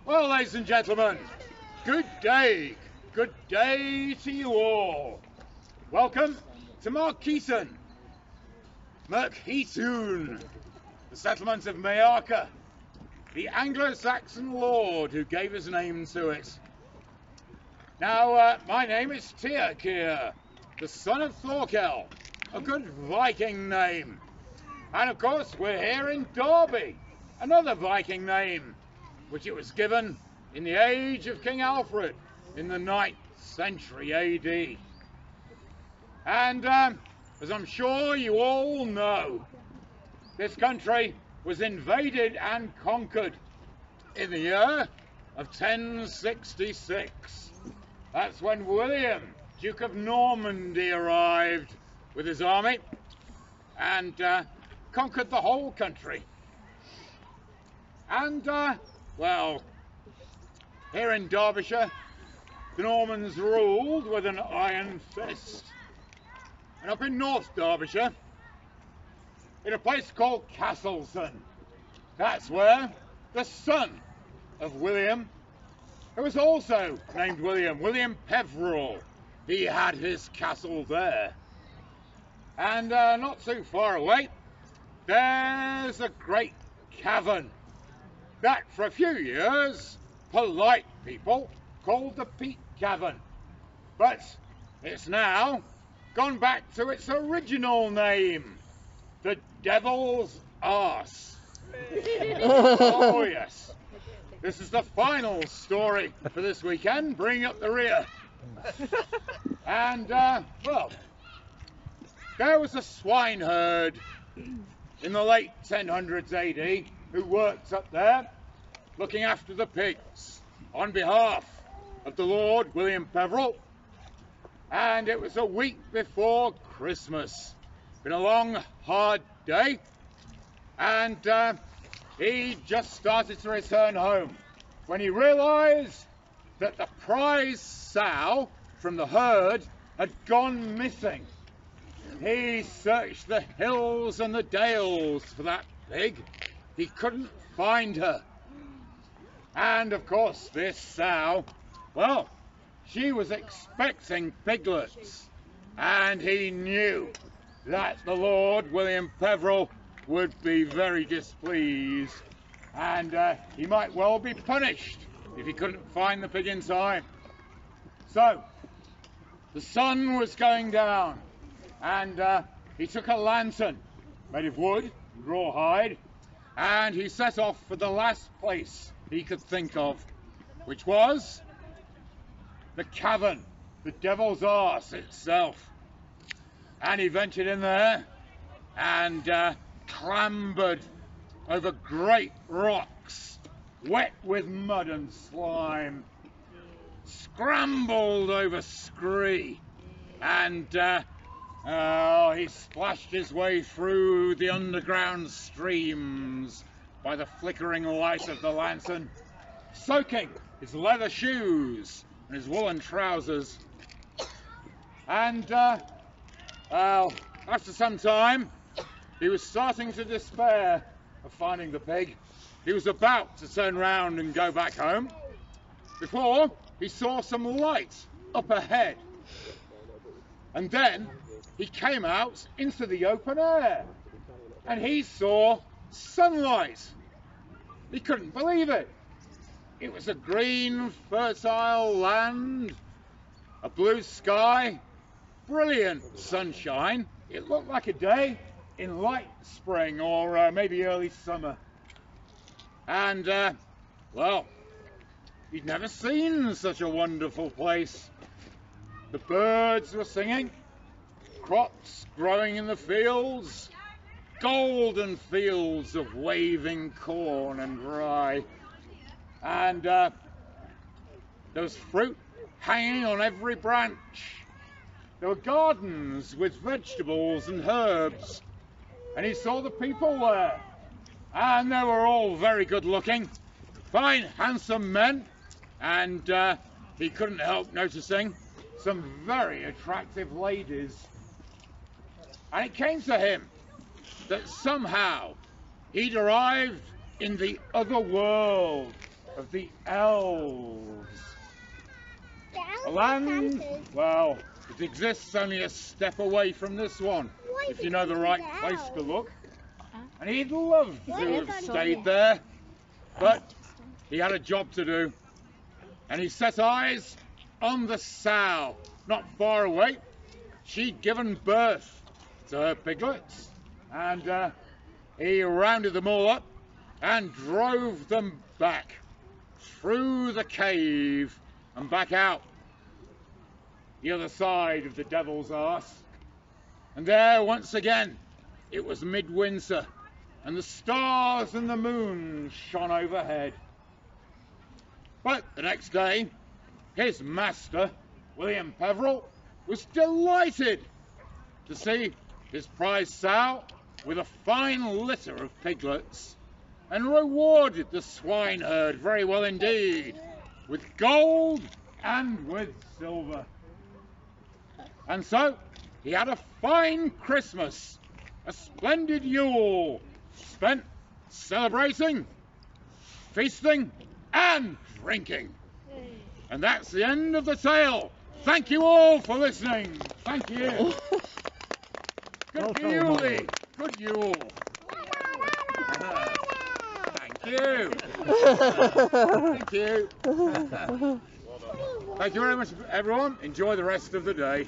Well, ladies and gentlemen, good day to you all. Welcome to Markeaton, the settlement of Majorca, the Anglo-Saxon lord who gave his name to it. Now, my name is Tyrkir, the son of Tyrkir, a good Viking name. And of course, we're here in Derby, another Viking name, which it was given in the age of King Alfred in the 9th century AD. And as I'm sure you all know, this country was invaded and conquered in the year of 1066. That's when William, Duke of Normandy, arrived with his army and conquered the whole country. And well, here in Derbyshire, the Normans ruled with an iron fist. And up in North Derbyshire, in a place called Castleton, that's where the son of William, who was also named William Peveril, he had his castle there. And not too far away, there's a great cavern that for a few years polite people called the Peak Cavern, but it's now gone back to its original name, the Devil's Arse. Oh yes, this is the final story for this weekend, bringing up the rear. And well, there was a swineherd in the late 1000s AD who worked up there looking after the pigs on behalf of the Lord William Peveril. And it was a week before Christmas. Been a long, hard day, and he just started to return home when he realised that the prize sow from the herd had gone missing. He searched the hills and the dales for that pig. He couldn't find her. And of course this sow, well, she was expecting piglets, and he knew that the Lord William Peveril would be very displeased, and he might well be punished if he couldn't find the pig in time. So the sun was going down, and he took a lantern made of wood, rawhide, and he set off for the last place he could think of, which was the cavern, the Devil's Arse itself. And he ventured in there and clambered over great rocks, wet with mud and slime, scrambled over scree, and he splashed his way through the underground streams by the flickering light of the lantern, soaking his leather shoes and his woolen trousers. And well, after some time, he was starting to despair of finding the pig. He was about to turn round and go back home before he saw some light up ahead. And then he came out into the open air and he saw sunlight. He couldn't believe it. It was a green, fertile land, a blue sky, brilliant sunshine. It looked like a day in late spring or maybe early summer. And, well, he'd never seen such a wonderful place. The birds were singing, crops growing in the fields, golden fields of waving corn and rye. And there was fruit hanging on every branch. There were gardens with vegetables and herbs. And he saw the people there. And they were all very good looking, fine, handsome men. And he couldn't help noticing some very attractive ladies. And it came to him that somehow he'd arrived in the other world, of the elves. A land, well, it exists only a step away from this one, if you know the right place to look. And he'd love to have stayed there, but he had a job to do. And he set eyes on the sow, not far away. She'd given birth to her piglets, and he rounded them all up and drove them back through the cave and back out the other side of the Devil's Arse. And there once again it was midwinter, and the stars and the moon shone overhead. But the next day his master, William Peveril, was delighted to see his prize sow with a fine litter of piglets, and rewarded the swineherd very well indeed, with gold and with silver. And so he had a fine Christmas, a splendid Yule, spent celebrating, feasting and drinking. And that's the end of the tale. Thank you all for listening. Thank you. Good Yule. Good Yule. Thank you. Thank you. Thank you very much, everyone. Enjoy the rest of the day.